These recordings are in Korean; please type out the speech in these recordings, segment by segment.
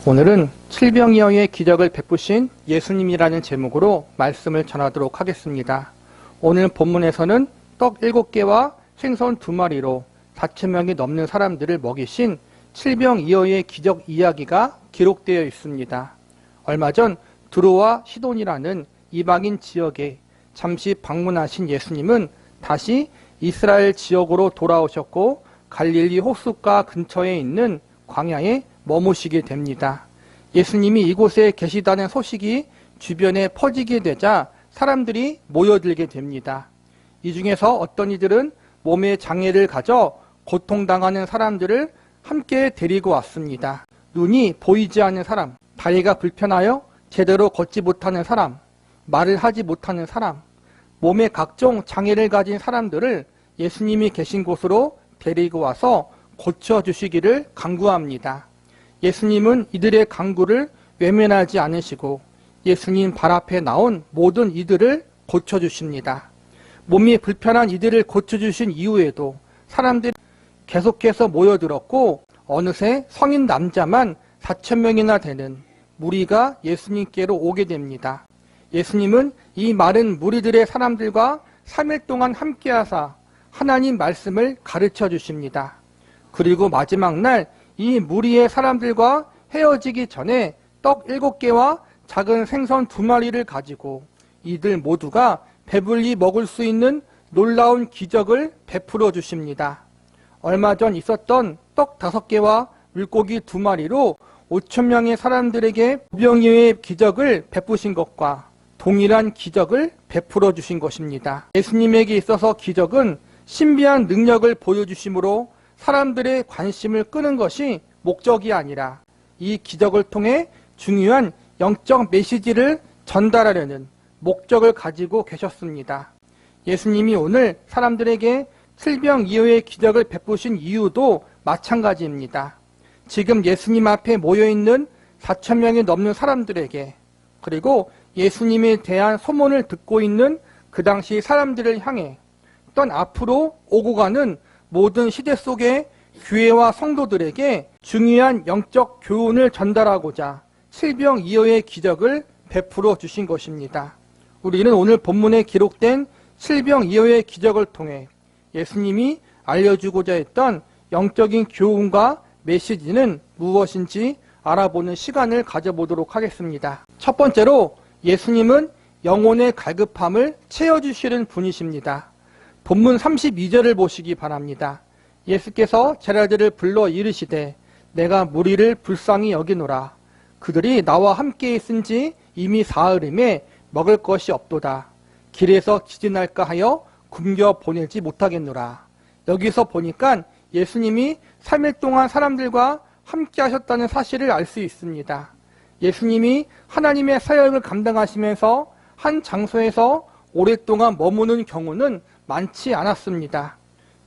오늘은 칠병이어의 기적을 베푸신 예수님이라는 제목으로 말씀을 전하도록 하겠습니다. 오늘 본문에서는 떡 7개와 생선 2마리로 4,000명이 넘는 사람들을 먹이신 칠병이어의 기적 이야기가 기록되어 있습니다. 얼마 전 두로와 시돈이라는 이방인 지역에 잠시 방문하신 예수님은 다시 이스라엘 지역으로 돌아오셨고 갈릴리 호숫가 근처에 있는 광야에 머무시게 됩니다. 예수님이 이곳에 계시다는 소식이 주변에 퍼지게 되자 사람들이 모여들게 됩니다. 이 중에서 어떤 이들은 몸에 장애를 가져 고통당하는 사람들을 함께 데리고 왔습니다. 눈이 보이지 않는 사람, 다리가 불편하여 제대로 걷지 못하는 사람, 말을 하지 못하는 사람, 몸에 각종 장애를 가진 사람들을 예수님이 계신 곳으로 데리고 와서 고쳐주시기를 간구합니다. 예수님은 이들의 간구를 외면하지 않으시고 예수님 발 앞에 나온 모든 이들을 고쳐주십니다. 몸이 불편한 이들을 고쳐주신 이후에도 사람들이 계속해서 모여들었고 어느새 성인 남자만 4,000명이나 되는 무리가 예수님께로 오게 됩니다. 예수님은 이 많은 무리들의 사람들과 3일 동안 함께하사 하나님 말씀을 가르쳐 주십니다. 그리고 마지막 날 이 무리의 사람들과 헤어지기 전에 떡 7개와 작은 생선 2마리를 가지고 이들 모두가 배불리 먹을 수 있는 놀라운 기적을 베풀어 주십니다. 얼마 전 있었던 떡 5개와 물고기 2마리로 5,000명의 사람들에게 칠병이어의 기적을 베푸신 것과 동일한 기적을 베풀어 주신 것입니다. 예수님에게 있어서 기적은 신비한 능력을 보여주심으로 사람들의 관심을 끄는 것이 목적이 아니라 이 기적을 통해 중요한 영적 메시지를 전달하려는 목적을 가지고 계셨습니다. 예수님이 오늘 사람들에게 칠병이어의 기적을 베푸신 이유도 마찬가지입니다. 지금 예수님 앞에 모여있는 4,000명이 넘는 사람들에게 그리고 예수님에 대한 소문을 듣고 있는 그 당시 사람들을 향해 또한 앞으로 오고 가는 모든 시대 속의 교회와 성도들에게 중요한 영적 교훈을 전달하고자 칠병이어의 기적을 베풀어 주신 것입니다. 우리는 오늘 본문에 기록된 칠병이어의 기적을 통해 예수님이 알려주고자 했던 영적인 교훈과 메시지는 무엇인지 알아보는 시간을 가져보도록 하겠습니다. 첫 번째로 예수님은 영혼의 갈급함을 채워주시는 분이십니다. 본문 32절을 보시기 바랍니다. 예수께서 제자들을 불러 이르시되 내가 무리를 불쌍히 여기노라. 그들이 나와 함께 있은지 이미 사흘임에 먹을 것이 없도다. 길에서 기진할까 하여 굶겨 보내지 못하겠노라. 여기서 보니까 예수님이 3일 동안 사람들과 함께 하셨다는 사실을 알 수 있습니다. 예수님이 하나님의 사역을 감당하시면서 한 장소에서 오랫동안 머무는 경우는 많지 않았습니다.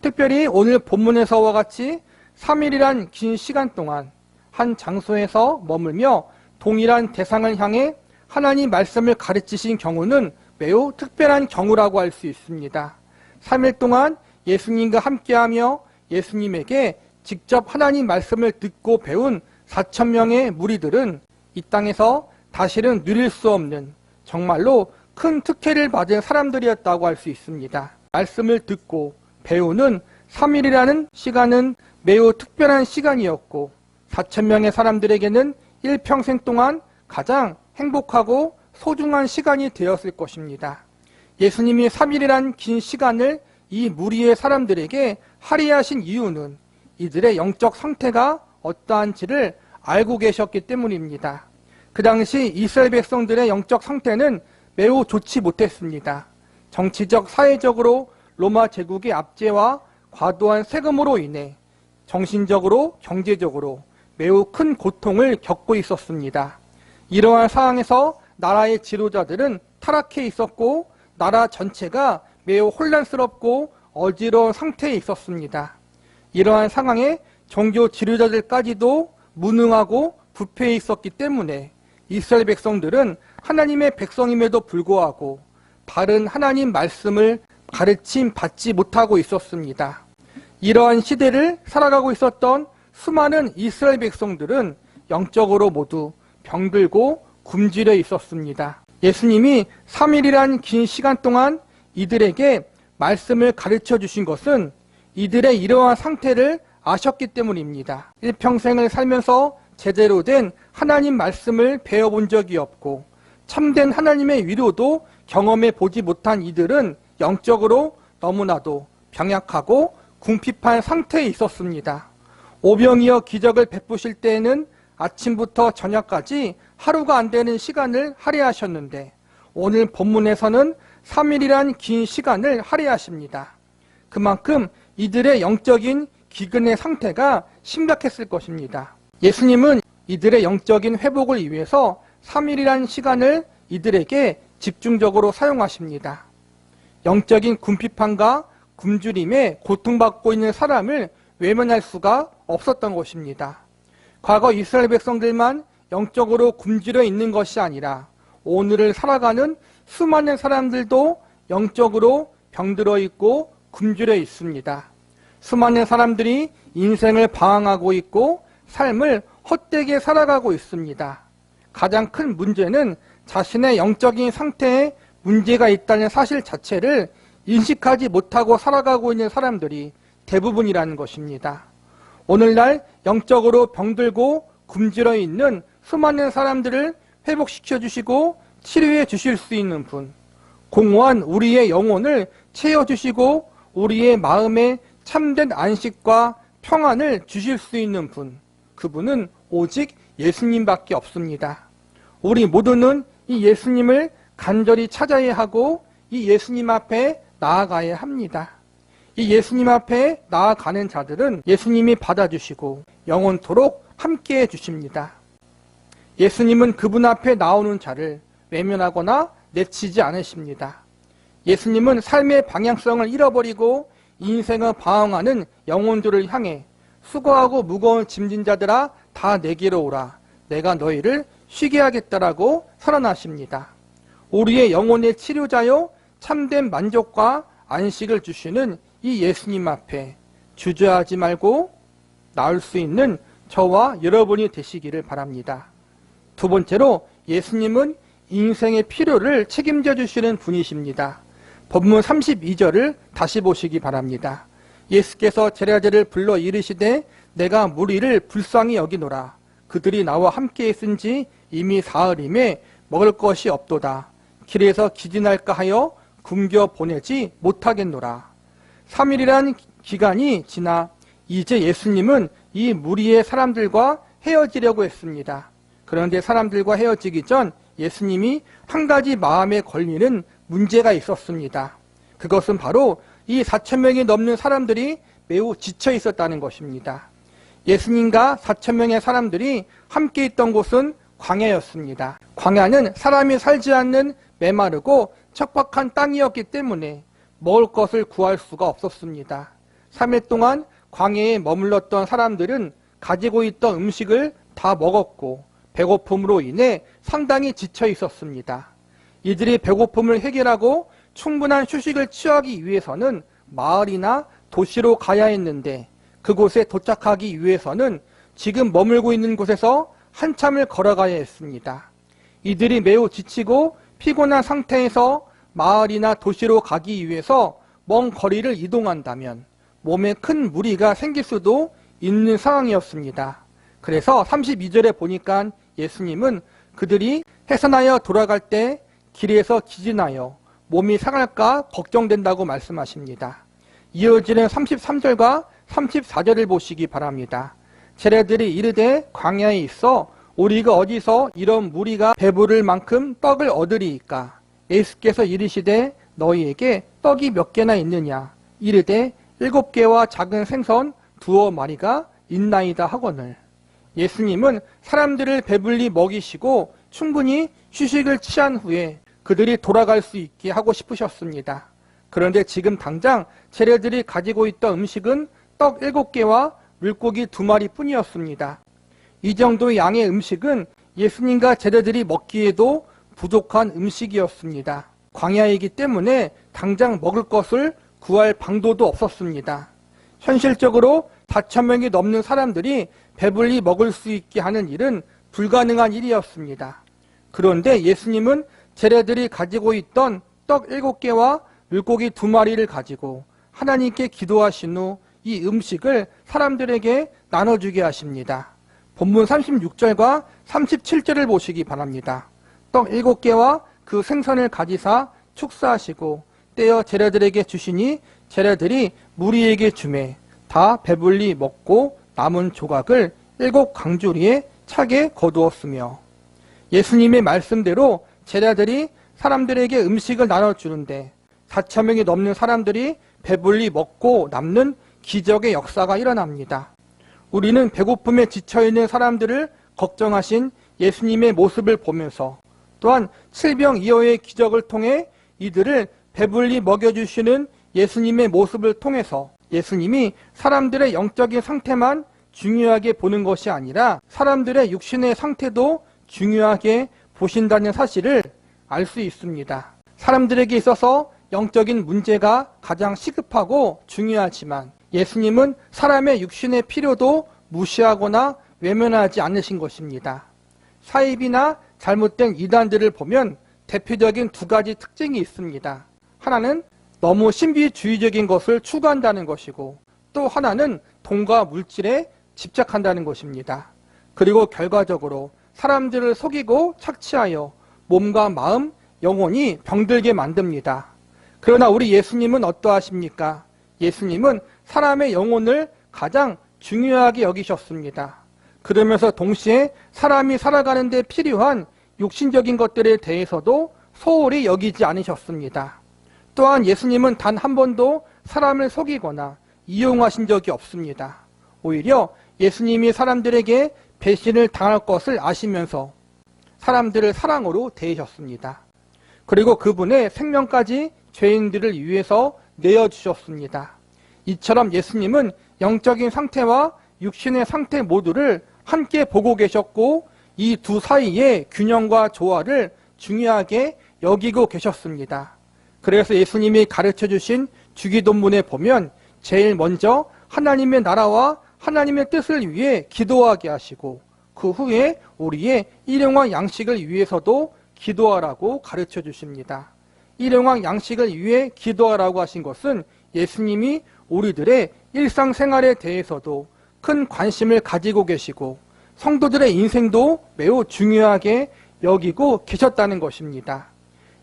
특별히 오늘 본문에서와 같이 3일이란 긴 시간 동안 한 장소에서 머물며 동일한 대상을 향해 하나님 말씀을 가르치신 경우는 매우 특별한 경우라고 할 수 있습니다. 3일 동안 예수님과 함께하며 예수님에게 직접 하나님 말씀을 듣고 배운 4,000명의 무리들은 이 땅에서 다시는 누릴 수 없는 정말로 큰 특혜를 받은 사람들이었다고 할 수 있습니다. 말씀을 듣고 배우는 3일이라는 시간은 매우 특별한 시간이었고 4,000명의 사람들에게는 일평생 동안 가장 행복하고 소중한 시간이 되었을 것입니다. 예수님이 3일이란 긴 시간을 이 무리의 사람들에게 할애하신 이유는 이들의 영적 상태가 어떠한지를 알고 계셨기 때문입니다. 그 당시 이스라엘 백성들의 영적 상태는 매우 좋지 못했습니다. 정치적, 사회적으로 로마 제국의 압제와 과도한 세금으로 인해 정신적으로, 경제적으로 매우 큰 고통을 겪고 있었습니다. 이러한 상황에서 나라의 지도자들은 타락해 있었고 나라 전체가 매우 혼란스럽고 어지러운 상태에 있었습니다. 이러한 상황에 종교 지도자들까지도 무능하고 부패해 있었기 때문에 이스라엘 백성들은 하나님의 백성임에도 불구하고 바른 하나님 말씀을 가르침 받지 못하고 있었습니다. 이러한 시대를 살아가고 있었던 수많은 이스라엘 백성들은 영적으로 모두 병들고 굶주려 있었습니다. 예수님이 3일이란 긴 시간 동안 이들에게 말씀을 가르쳐 주신 것은 이들의 이러한 상태를 아셨기 때문입니다. 일평생을 살면서 제대로 된 하나님 말씀을 배워본 적이 없고 참된 하나님의 위로도 경험해 보지 못한 이들은 영적으로 너무나도 병약하고 궁핍한 상태에 있었습니다. 오병이어 기적을 베푸실 때에는 아침부터 저녁까지 하루가 안 되는 시간을 할애하셨는데 오늘 본문에서는 3일이란 긴 시간을 할애하십니다. 그만큼 이들의 영적인 기근의 상태가 심각했을 것입니다. 예수님은 이들의 영적인 회복을 위해서 3일이란 시간을 이들에게 집중적으로 사용하십니다. 영적인 궁핍함과 굶주림에 고통받고 있는 사람을 외면할 수가 없었던 것입니다. 과거 이스라엘 백성들만 영적으로 굶주려 있는 것이 아니라 오늘을 살아가는 수많은 사람들도 영적으로 병들어 있고 굶주려 있습니다. 수많은 사람들이 인생을 방황하고 있고 삶을 헛되게 살아가고 있습니다. 가장 큰 문제는 자신의 영적인 상태에 문제가 있다는 사실 자체를 인식하지 못하고 살아가고 있는 사람들이 대부분이라는 것입니다. 오늘날 영적으로 병들고 굶주려 있는 수많은 사람들을 회복시켜 주시고 치료해 주실 수 있는 분, 공허한 우리의 영혼을 채워주시고 우리의 마음에 참된 안식과 평안을 주실 수 있는 분, 그분은 오직 예수님밖에 없습니다. 우리 모두는 이 예수님을 간절히 찾아야 하고 이 예수님 앞에 나아가야 합니다. 이 예수님 앞에 나아가는 자들은 예수님이 받아주시고 영원토록 함께해 주십니다. 예수님은 그분 앞에 나오는 자를 외면하거나 내치지 않으십니다. 예수님은 삶의 방향성을 잃어버리고 인생을 방황하는 영혼들을 향해 수고하고 무거운 짐진 자들아 다 내게로 오라. 내가 너희를 쉬게 하겠다라고 선언하십니다. 우리의 영혼의 치료자요 참된 만족과 안식을 주시는 이 예수님 앞에 주저하지 말고 나을 수 있는 저와 여러분이 되시기를 바랍니다. 두 번째로 예수님은 인생의 필요를 책임져 주시는 분이십니다. 본문 32절을 다시 보시기 바랍니다. 예수께서 제자들을 불러 이르시되 내가 무리를 불쌍히 여기노라. 그들이 나와 함께 있은지 이미 사흘임에 먹을 것이 없도다. 길에서 기진할까 하여 굶겨 보내지 못하겠노라. 3일이란 기간이 지나 이제 예수님은 이 무리의 사람들과 헤어지려고 했습니다. 그런데 사람들과 헤어지기 전 예수님이 한 가지 마음에 걸리는 문제가 있었습니다. 그것은 바로 이 4,000명이 넘는 사람들이 매우 지쳐 있었다는 것입니다. 예수님과 4,000명의 사람들이 함께 있던 곳은 광야였습니다. 광야는 사람이 살지 않는 메마르고 척박한 땅이었기 때문에 먹을 것을 구할 수가 없었습니다. 3일 동안 광야에 머물렀던 사람들은 가지고 있던 음식을 다 먹었고 배고픔으로 인해 상당히 지쳐 있었습니다. 이들이 배고픔을 해결하고 충분한 휴식을 취하기 위해서는 마을이나 도시로 가야 했는데 그곳에 도착하기 위해서는 지금 머물고 있는 곳에서 한참을 걸어가야 했습니다. 이들이 매우 지치고 피곤한 상태에서 마을이나 도시로 가기 위해서 먼 거리를 이동한다면 몸에 큰 무리가 생길 수도 있는 상황이었습니다. 그래서 32절에 보니까 예수님은 그들이 해산하여 돌아갈 때 길에서 기진하여 몸이 상할까 걱정된다고 말씀하십니다. 이어지는 33절과 34절을 보시기 바랍니다. 제자들이 이르되 광야에 있어 우리가 어디서 이런 무리가 배부를 만큼 떡을 얻으리이까? 예수께서 이르시되 너희에게 떡이 몇 개나 있느냐? 이르되 7개와 작은 생선 2마리가 있나이다 하거늘. 예수님은 사람들을 배불리 먹이시고 충분히 휴식을 취한 후에 그들이 돌아갈 수 있게 하고 싶으셨습니다. 그런데 지금 당장 제자들이 가지고 있던 음식은 떡 7개와 물고기 2마리 뿐이었습니다. 이 정도의 양의 음식은 예수님과 제자들이 먹기에도 부족한 음식이었습니다. 광야이기 때문에 당장 먹을 것을 구할 방도도 없었습니다. 현실적으로 4,000명이 넘는 사람들이 배불리 먹을 수 있게 하는 일은 불가능한 일이었습니다. 그런데 예수님은 제자들이 가지고 있던 떡 7개와 물고기 2마리를 가지고 하나님께 기도하신 후 이 음식을 사람들에게 나눠주게 하십니다. 본문 36절과 37절을 보시기 바랍니다. 떡 7개와 그 생선을 가지사 축사하시고 떼어 제자들에게 주시니 제자들이 무리에게 주매 다 배불리 먹고 남은 조각을 7 광주리에 차게 거두었으며, 예수님의 말씀대로 제자들이 사람들에게 음식을 나눠주는데 4,000명이 넘는 사람들이 배불리 먹고 남는 기적의 역사가 일어납니다. 우리는 배고픔에 지쳐있는 사람들을 걱정하신 예수님의 모습을 보면서 또한 칠병이어의 기적을 통해 이들을 배불리 먹여주시는 예수님의 모습을 통해서 예수님이 사람들의 영적인 상태만 중요하게 보는 것이 아니라 사람들의 육신의 상태도 중요하게 보신다는 사실을 알 수 있습니다. 사람들에게 있어서 영적인 문제가 가장 시급하고 중요하지만 예수님은 사람의 육신의 필요도 무시하거나 외면하지 않으신 것입니다. 사입이나 잘못된 이단들을 보면 대표적인 2가지 특징이 있습니다. 하나는 너무 신비주의적인 것을 추구한다는 것이고, 또 하나는 돈과 물질에 집착한다는 것입니다. 그리고 결과적으로 사람들을 속이고 착취하여 몸과 마음, 영혼이 병들게 만듭니다. 그러나 우리 예수님은 어떠하십니까? 예수님은 사람의 영혼을 가장 중요하게 여기셨습니다. 그러면서 동시에 사람이 살아가는 데 필요한 육신적인 것들에 대해서도 소홀히 여기지 않으셨습니다. 또한 예수님은 단 한 번도 사람을 속이거나 이용하신 적이 없습니다. 오히려 예수님이 사람들에게 배신을 당할 것을 아시면서 사람들을 사랑으로 대하셨습니다. 그리고 그분의 생명까지 죄인들을 위해서 내어주셨습니다. 이처럼 예수님은 영적인 상태와 육신의 상태 모두를 함께 보고 계셨고, 이 두 사이의 균형과 조화를 중요하게 여기고 계셨습니다. 그래서 예수님이 가르쳐 주신 주기도문에 보면 제일 먼저 하나님의 나라와 하나님의 뜻을 위해 기도하게 하시고, 그 후에 우리의 일용할 양식을 위해서도 기도하라고 가르쳐 주십니다. 일용할 양식을 위해 기도하라고 하신 것은 예수님이 우리들의 일상생활에 대해서도 큰 관심을 가지고 계시고 성도들의 인생도 매우 중요하게 여기고 계셨다는 것입니다.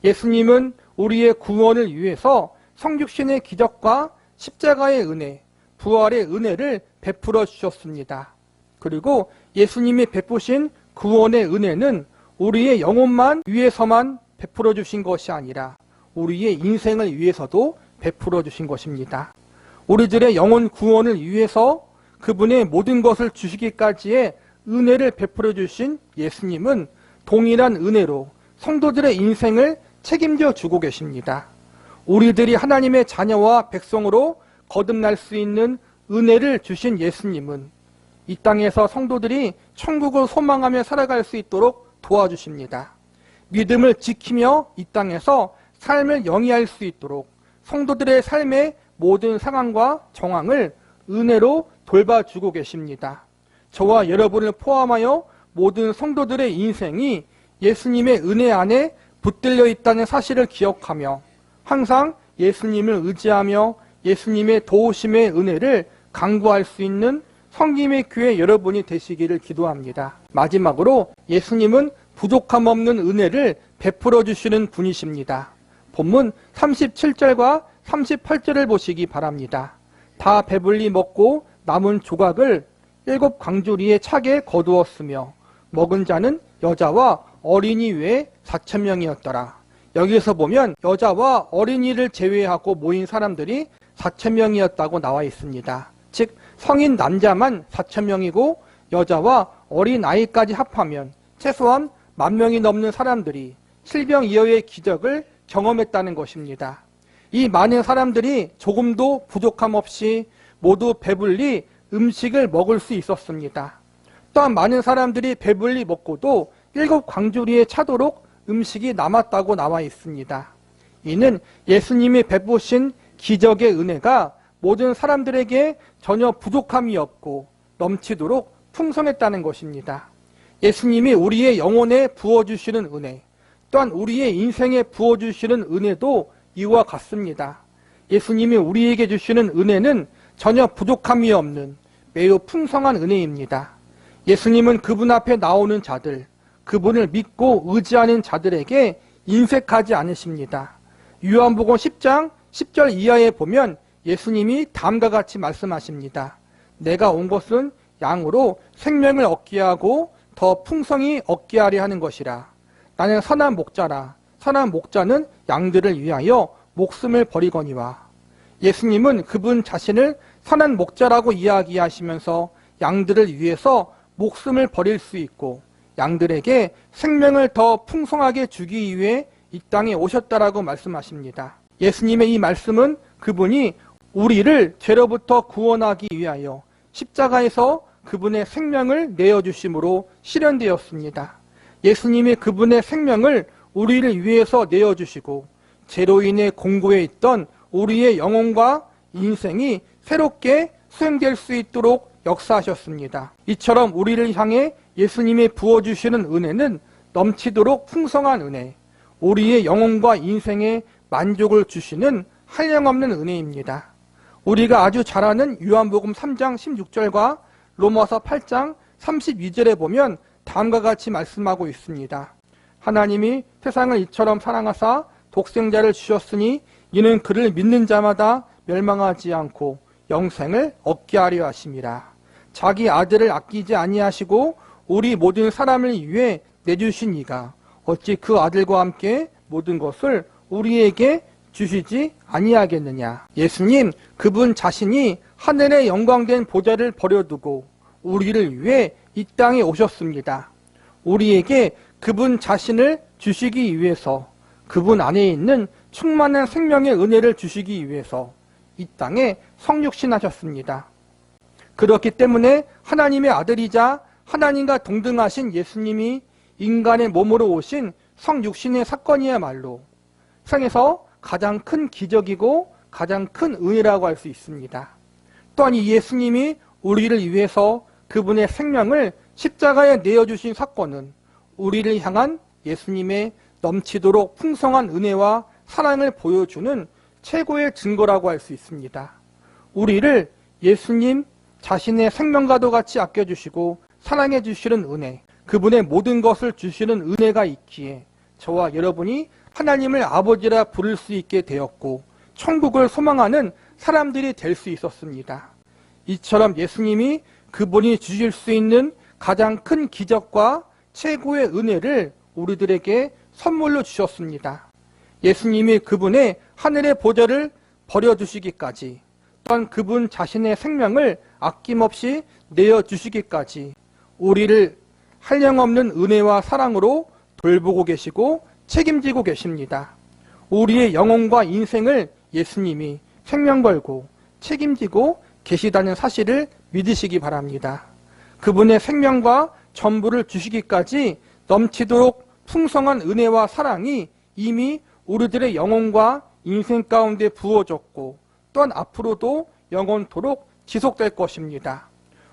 예수님은 우리의 구원을 위해서 성육신의 기적과 십자가의 은혜, 부활의 은혜를 베풀어 주셨습니다. 그리고 예수님이 베푸신 구원의 은혜는 우리의 영혼만 위해서만 베풀어 주신 것이 아니라 우리의 인생을 위해서도 베풀어 주신 것입니다. 우리들의 영혼 구원을 위해서 그분의 모든 것을 주시기까지의 은혜를 베풀어 주신 예수님은 동일한 은혜로 성도들의 인생을 책임져 주고 계십니다. 우리들이 하나님의 자녀와 백성으로 거듭날 수 있는 은혜를 주신 예수님은 이 땅에서 성도들이 천국을 소망하며 살아갈 수 있도록 도와주십니다. 믿음을 지키며 이 땅에서 삶을 영위할 수 있도록 성도들의 삶의 모든 상황과 정황을 은혜로 돌봐주고 계십니다. 저와 여러분을 포함하여 모든 성도들의 인생이 예수님의 은혜 안에 붙들려 있다는 사실을 기억하며 항상 예수님을 의지하며 예수님의 도우심의 은혜를 간구할 수 있는 성김의 교회 여러분이 되시기를 기도합니다. 마지막으로 예수님은 부족함 없는 은혜를 베풀어 주시는 분이십니다. 본문 37절과 38절을 보시기 바랍니다. 다 배불리 먹고 남은 조각을 7 광주리에 차게 거두었으며 먹은 자는 여자와 어린이 외에 4,000명이었더라. 여기서 보면 여자와 어린이를 제외하고 모인 사람들이 4,000명이었다고 나와 있습니다. 즉 성인 남자만 4,000명이고 여자와 어린 아이까지 합하면 최소한 10,000명이 넘는 사람들이 칠병이어의 기적을 경험했다는 것입니다. 이 많은 사람들이 조금도 부족함 없이 모두 배불리 음식을 먹을 수 있었습니다. 또한 많은 사람들이 배불리 먹고도 7 광주리에 차도록 음식이 남았다고 나와 있습니다. 이는 예수님이 베푸신 기적의 은혜가 모든 사람들에게 전혀 부족함이 없고 넘치도록 풍성했다는 것입니다. 예수님이 우리의 영혼에 부어주시는 은혜, 또한 우리의 인생에 부어주시는 은혜도 이와 같습니다. 예수님이 우리에게 주시는 은혜는 전혀 부족함이 없는 매우 풍성한 은혜입니다. 예수님은 그분 앞에 나오는 자들, 그분을 믿고 의지하는 자들에게 인색하지 않으십니다. 요한복음 10장 10절 이하에 보면 예수님이 다음과 같이 말씀하십니다. 내가 온 것은 양으로 생명을 얻게 하고 더 풍성히 얻게 하려 하는 것이라. 나는 선한 목자라. 선한 목자는 양들을 위하여 목숨을 버리거니와. 예수님은 그분 자신을 선한 목자라고 이야기하시면서 양들을 위해서 목숨을 버릴 수 있고 양들에게 생명을 더 풍성하게 주기 위해 이 땅에 오셨다라고 말씀하십니다. 예수님의 이 말씀은 그분이 우리를 죄로부터 구원하기 위하여 십자가에서 그분의 생명을 내어주심으로 실현되었습니다. 예수님이 그분의 생명을 우리를 위해서 내어주시고 죄로 인해 공고해 있던 우리의 영혼과 인생이 새롭게 수행될 수 있도록 역사하셨습니다. 이처럼 우리를 향해 예수님이 부어주시는 은혜는 넘치도록 풍성한 은혜, 우리의 영혼과 인생에 만족을 주시는 한량없는 은혜입니다. 우리가 아주 잘 아는 요한복음 3장 16절과 로마서 8장 32절에 보면 다음과 같이 말씀하고 있습니다. 하나님이 세상을 이처럼 사랑하사 독생자를 주셨으니 이는 그를 믿는 자마다 멸망하지 않고 영생을 얻게 하려 하심이라. 자기 아들을 아끼지 아니하시고 우리 모든 사람을 위해 내주신 이가 어찌 그 아들과 함께 모든 것을 우리에게 주시지 아니하겠느냐. 예수님 그분 자신이 하늘의 영광된 보좌를 버려두고 우리를 위해 이 땅에 오셨습니다. 우리에게 그분 자신을 주시기 위해서, 그분 안에 있는 충만한 생명의 은혜를 주시기 위해서 이 땅에 성육신하셨습니다. 그렇기 때문에 하나님의 아들이자 하나님과 동등하신 예수님이 인간의 몸으로 오신 성육신의 사건이야말로 세상에서 가장 큰 기적이고 가장 큰 은혜라고 할 수 있습니다. 또한 이 예수님이 우리를 위해서 그분의 생명을 십자가에 내어주신 사건은 우리를 향한 예수님의 넘치도록 풍성한 은혜와 사랑을 보여주는 최고의 증거라고 할 수 있습니다. 우리를 예수님 자신의 생명과도 같이 아껴주시고 사랑해 주시는 은혜, 그분의 모든 것을 주시는 은혜가 있기에 저와 여러분이 하나님을 아버지라 부를 수 있게 되었고 천국을 소망하는 사람들이 될 수 있었습니다. 이처럼 예수님이 그분이 주실 수 있는 가장 큰 기적과 최고의 은혜를 우리들에게 선물로 주셨습니다. 예수님이 그분의 하늘의 보좌를 버려두시기까지, 또한 그분 자신의 생명을 아낌없이 내어주시기까지 우리를 한량없는 은혜와 사랑으로 돌보고 계시고 책임지고 계십니다. 우리의 영혼과 인생을 예수님이 생명 걸고 책임지고 계시다는 사실을 믿으시기 바랍니다. 그분의 생명과 전부를 주시기까지 넘치도록 풍성한 은혜와 사랑이 이미 우리들의 영혼과 인생 가운데 부어졌고 또한 앞으로도 영원토록 지속될 것입니다.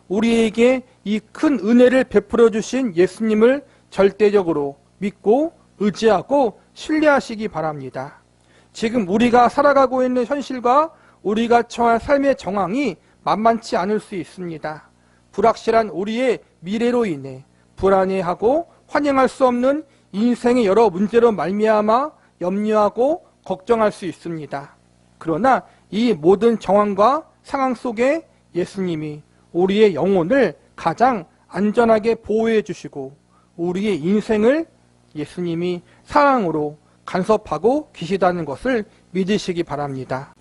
우리에게 이 큰 은혜를 베풀어 주신 예수님을 절대적으로 믿고 의지하고 신뢰하시기 바랍니다. 지금 우리가 살아가고 있는 현실과 우리가 처할 삶의 정황이 만만치 않을 수 있습니다. 불확실한 우리의 미래로 인해 불안해하고 환영할 수 없는 인생의 여러 문제로 말미암아 염려하고 걱정할 수 있습니다. 그러나 이 모든 정황과 상황 속에 예수님이 우리의 영혼을 가장 안전하게 보호해 주시고 우리의 인생을 예수님이 사랑으로 간섭하고 계시다는 것을 믿으시기 바랍니다.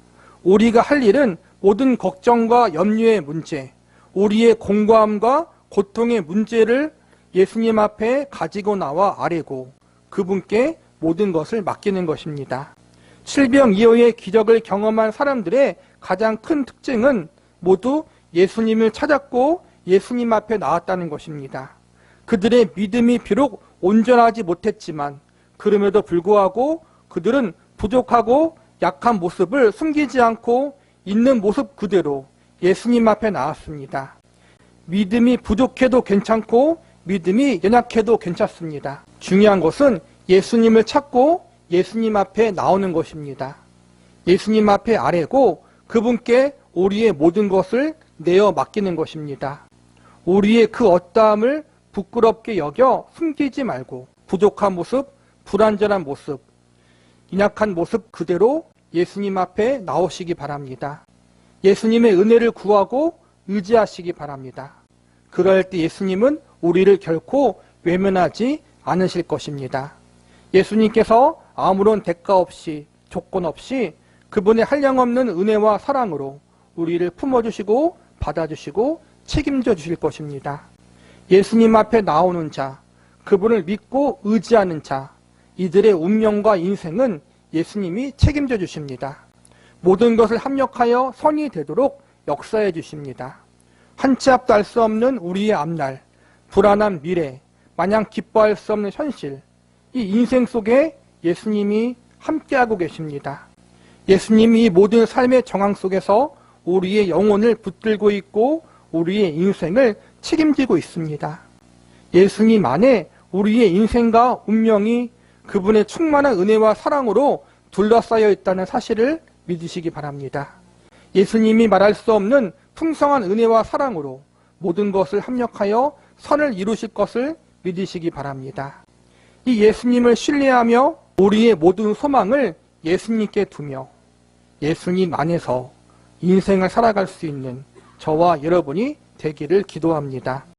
우리가 할 일은 모든 걱정과 염려의 문제, 우리의 공고함과 고통의 문제를 예수님 앞에 가지고 나와 아뢰고 그분께 모든 것을 맡기는 것입니다. 질병 이후의 기적을 경험한 사람들의 가장 큰 특징은 모두 예수님을 찾았고 예수님 앞에 나왔다는 것입니다. 그들의 믿음이 비록 온전하지 못했지만 그럼에도 불구하고 그들은 부족하고 약한 모습을 숨기지 않고 있는 모습 그대로 예수님 앞에 나왔습니다. 믿음이 부족해도 괜찮고 믿음이 연약해도 괜찮습니다. 중요한 것은 예수님을 찾고 예수님 앞에 나오는 것입니다. 예수님 앞에 아뢰고 그분께 우리의 모든 것을 내어 맡기는 것입니다. 우리의 그 어떠함을 부끄럽게 여겨 숨기지 말고 부족한 모습, 불완전한 모습, 연약한 모습 그대로 예수님 앞에 나오시기 바랍니다. 예수님의 은혜를 구하고 의지하시기 바랍니다. 그럴 때 예수님은 우리를 결코 외면하지 않으실 것입니다. 예수님께서 아무런 대가 없이 조건 없이 그분의 한량없는 은혜와 사랑으로 우리를 품어주시고 받아주시고 책임져 주실 것입니다. 예수님 앞에 나오는 자, 그분을 믿고 의지하는 자, 이들의 운명과 인생은 예수님이 책임져 주십니다. 모든 것을 합력하여 선이 되도록 역사해 주십니다. 한 치 앞도 알 수 없는 우리의 앞날, 불안한 미래, 마냥 기뻐할 수 없는 현실, 이 인생 속에 예수님이 함께하고 계십니다. 예수님이 이 모든 삶의 정황 속에서 우리의 영혼을 붙들고 있고 우리의 인생을 책임지고 있습니다. 예수님 안에 우리의 인생과 운명이 그분의 충만한 은혜와 사랑으로 둘러싸여 있다는 사실을 믿으시기 바랍니다. 예수님이 말할 수 없는 풍성한 은혜와 사랑으로 모든 것을 합력하여 선을 이루실 것을 믿으시기 바랍니다. 이 예수님을 신뢰하며 우리의 모든 소망을 예수님께 두며 예수님 안에서 인생을 살아갈 수 있는 저와 여러분이 되기를 기도합니다.